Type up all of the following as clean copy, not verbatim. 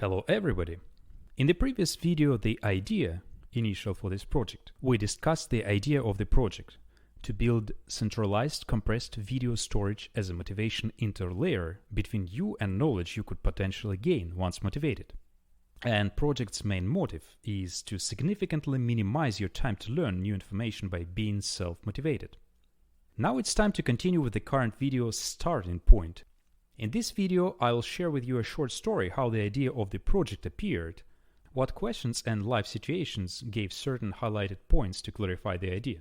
Hello everybody! In the previous video, the idea initial for this project, we discussed the idea of the project to build centralized compressed video storage as a motivation interlayer between you and knowledge you could potentially gain once motivated. And project's main motive is to significantly minimize your time to learn new information by being self-motivated. Now it's time to continue with the current video's starting point. In this video, I'll share with you a short story how the idea of the project appeared, what questions and life situations gave certain highlighted points to clarify the idea.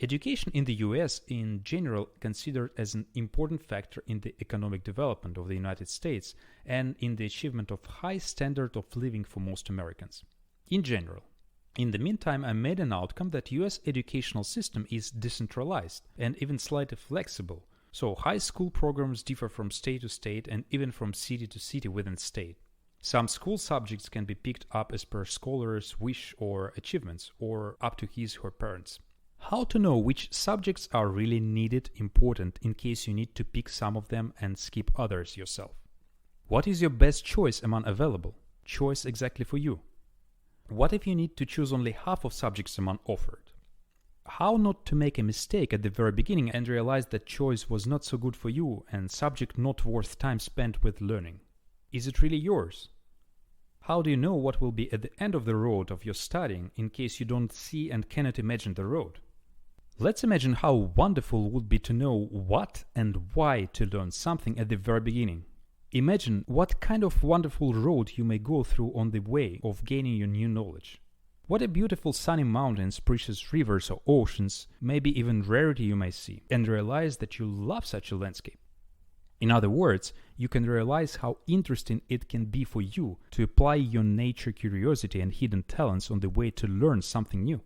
Education in the US in general considered as an important factor in the economic development of the United States and in the achievement of high standard of living for most Americans. In general. In the meantime, I made an outcome that US educational system is decentralized and even slightly flexible. So high school programs differ from state to state and even from city to city within state. Some school subjects can be picked up as per scholar's wish or achievements, or up to his or her parents. How to know which subjects are really needed, important, in case you need to pick some of them and skip others yourself? What is your best choice among available? Choice exactly for you. What if you need to choose only half of subjects among offered? How not to make a mistake at the very beginning and realize that choice was not so good for you and subject not worth time spent with learning? Is it really yours? How do you know what will be at the end of the road of your studying in case you don't see and cannot imagine the road? Let's imagine how wonderful it would be to know what and why to learn something at the very beginning. Imagine what kind of wonderful road you may go through on the way of gaining your new knowledge. What a beautiful sunny mountains, precious rivers or oceans, maybe even rarity you may see, and realize that you love such a landscape. In other words, you can realize how interesting it can be for you to apply your nature curiosity and hidden talents on the way to learn something new.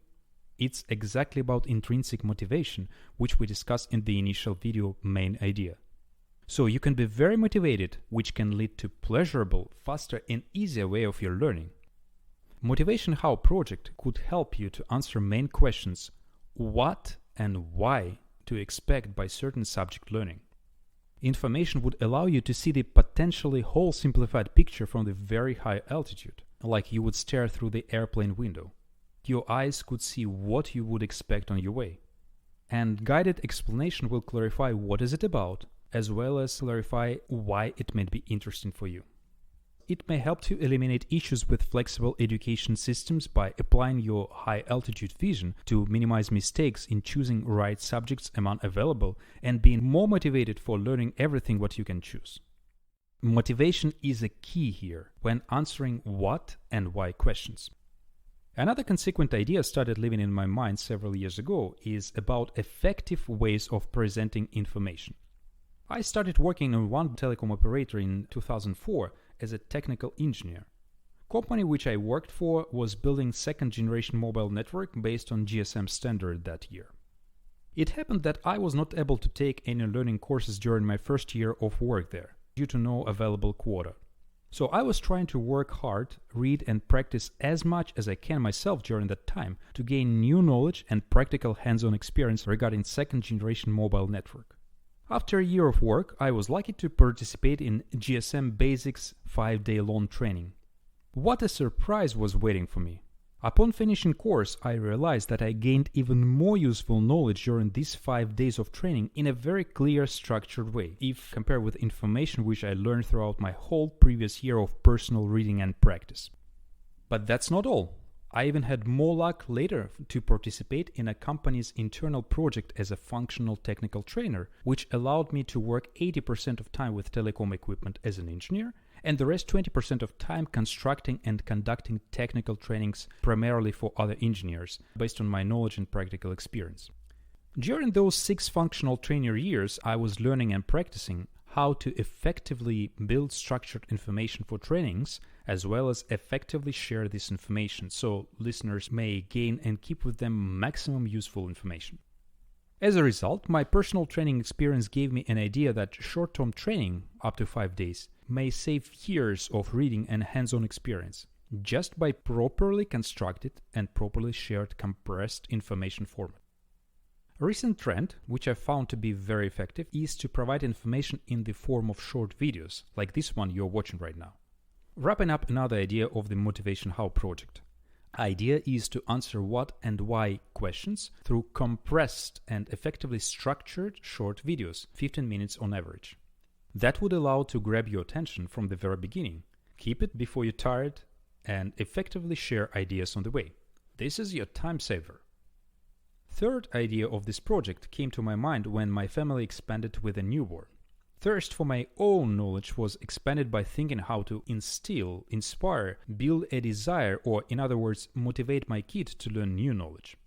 It's exactly about intrinsic motivation, which we discussed in the initial video main idea. So you can be very motivated, which can lead to pleasurable, faster and easier way of your learning. MotivationHow project could help you to answer main questions, what and why to expect by certain subject learning. Information would allow you to see the potentially whole simplified picture from the very high altitude, like you would stare through the airplane window. Your eyes could see what you would expect on your way. And guided explanation will clarify what is it about, as well as clarify why it may be interesting for you. It may help to eliminate issues with flexible education systems by applying your high-altitude vision to minimize mistakes in choosing right subjects among available and being more motivated for learning everything what you can choose. Motivation is a key here when answering what and why questions. Another consequent idea started living in my mind several years ago is about effective ways of presenting information. I started working on one telecom operator in 2004 as a technical engineer. Company which I worked for was building second-generation mobile network based on GSM standard that year. It happened that I was not able to take any learning courses during my first year of work there, due to no available quota. So I was trying to work hard, read and practice as much as I can myself during that time to gain new knowledge and practical hands-on experience regarding second-generation mobile network. After a year of work, I was lucky to participate in GSM Basics 5-day-long training. What a surprise was waiting for me! Upon finishing course, I realized that I gained even more useful knowledge during these 5 days of training in a very clear, structured way, if compared with information which I learned throughout my whole previous year of personal reading and practice. But that's not all. I even had more luck later to participate in a company's internal project as a functional technical trainer, which allowed me to work 80% of time with telecom equipment as an engineer, and the rest 20% of time constructing and conducting technical trainings primarily for other engineers, based on my knowledge and practical experience. During those 6 functional trainer years, I was learning and practicing how to effectively build structured information for trainings, as well as effectively share this information so listeners may gain and keep with them maximum useful information. As a result, my personal training experience gave me an idea that short-term training, up to 5 days, may save years of reading and hands-on experience, just by properly constructed and properly shared compressed information format. A recent trend, which I found to be very effective, is to provide information in the form of short videos, like this one you're watching right now. Wrapping up another idea of the MotivationHow project. Idea is to answer what and why questions through compressed and effectively structured short videos, 15 minutes on average. That would allow to grab your attention from the very beginning, keep it before you're tired, and effectively share ideas on the way. This is your time saver. Third idea of this project came to my mind when my family expanded with a newborn. Thirst for my own knowledge was expanded by thinking how to instill, inspire, build a desire, or in other words, motivate my kid to learn new knowledge.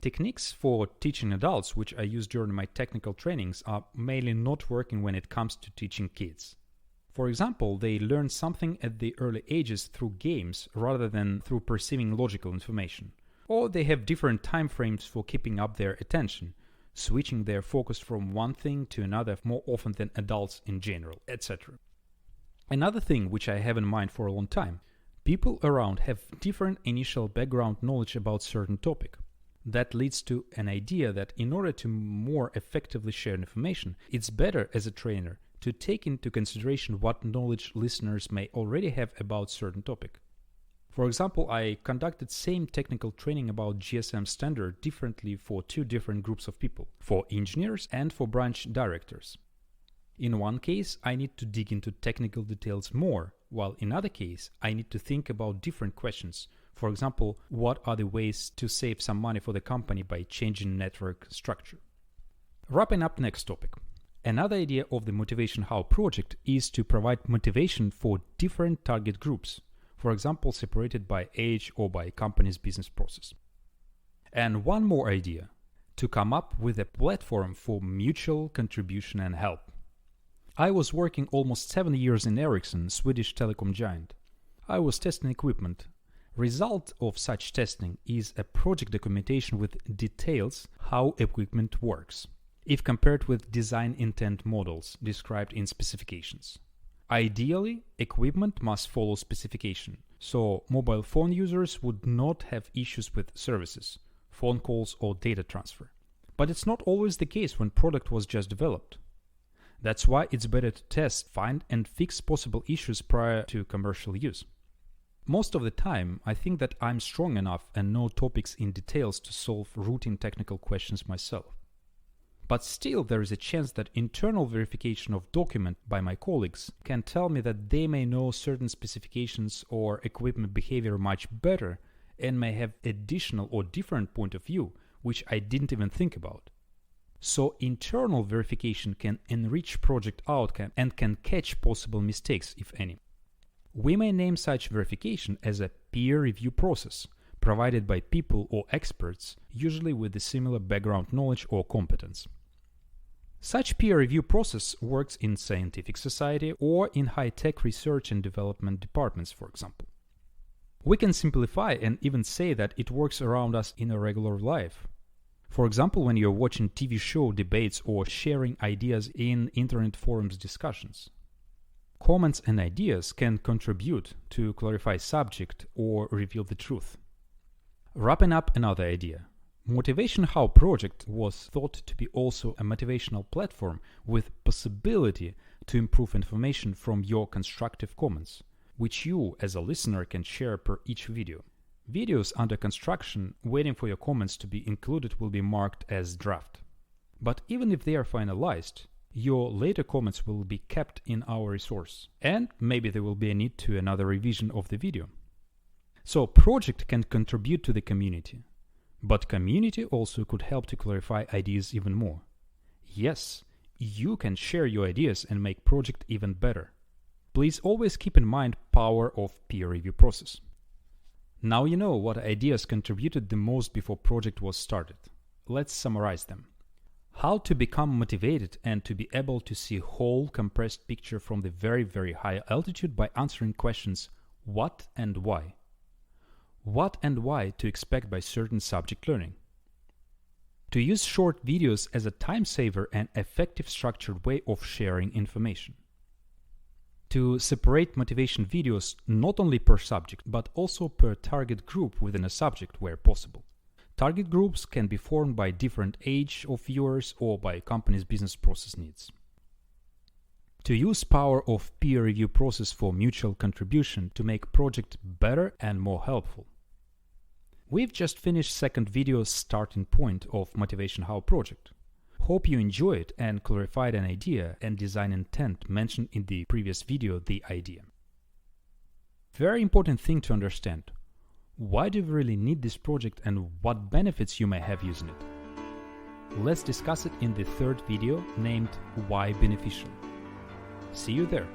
Techniques for teaching adults, which I use during my technical trainings, are mainly not working when it comes to teaching kids. For example, they learn something at the early ages through games rather than through perceiving logical information. Or they have different time frames for keeping up their attention, switching their focus from one thing to another more often than adults in general, etc. Another thing which I have in mind for a long time, people around have different initial background knowledge about certain topic. That leads to an idea that in order to more effectively share information, it's better as a trainer to take into consideration what knowledge listeners may already have about certain topic. For example, I conducted same technical training about GSM standard differently for two different groups of people, for engineers and for branch directors. In one case, I need to dig into technical details more, while in other case, I need to think about different questions. For example, what are the ways to save some money for the company by changing network structure? Wrapping up next topic. Another idea of the MotivationHow project is to provide motivation for different target groups. For example, separated by age or by company's business process. And one more idea, to come up with a platform for mutual contribution and help. I was working almost 7 years in Ericsson, Swedish telecom giant. I was testing equipment. Result of such testing is a project documentation with details how equipment works, if compared with design intent models described in specifications. Ideally, equipment must follow specification, so mobile phone users would not have issues with services, phone calls or data transfer. But it's not always the case when product was just developed. That's why it's better to test, find and fix possible issues prior to commercial use. Most of the time, I think that I'm strong enough and know topics in details to solve routine technical questions myself. But still, there is a chance that internal verification of document by my colleagues can tell me that they may know certain specifications or equipment behavior much better and may have additional or different point of view, which I didn't even think about. So internal verification can enrich project outcome and can catch possible mistakes, if any. We may name such verification as a peer review process, provided by people or experts, usually with a similar background knowledge or competence. Such peer review process works in scientific society or in high-tech research and development departments, for example. We can simplify and even say that it works around us in a regular life. For example, when you're watching TV show debates or sharing ideas in internet forums discussions. Comments and ideas can contribute to clarify subject or reveal the truth. Wrapping up another idea. MotivationHow project was thought to be also a motivational platform with possibility to improve information from your constructive comments, which you as a listener can share per each video. Videos under construction waiting for your comments to be included will be marked as draft. But even if they are finalized, your later comments will be kept in our resource, and maybe there will be a need to another revision of the video. So project can contribute to the community, but community also could help to clarify ideas even more. Yes, you can share your ideas and make project even better. Please always keep in mind power of peer review process. Now you know what ideas contributed the most before project was started. Let's summarize them. How to become motivated and to be able to see whole compressed picture from the very high altitude by answering questions what and why. What and why to expect by certain subject learning. To use short videos as a time saver and effective structured way of sharing information. To separate motivation videos not only per subject but also per target group within a subject where possible. Target groups can be formed by different age of viewers or by company's business process needs. To use power of peer review process for mutual contribution to make project better and more helpful. We've just finished second video starting point of MotivationHow project. Hope you enjoy it and clarified an idea and design intent mentioned in the previous video, the idea. Very important thing to understand. Why do you really need this project and what benefits you may have using it? Let's discuss it in the third video named Why Beneficial. See you there.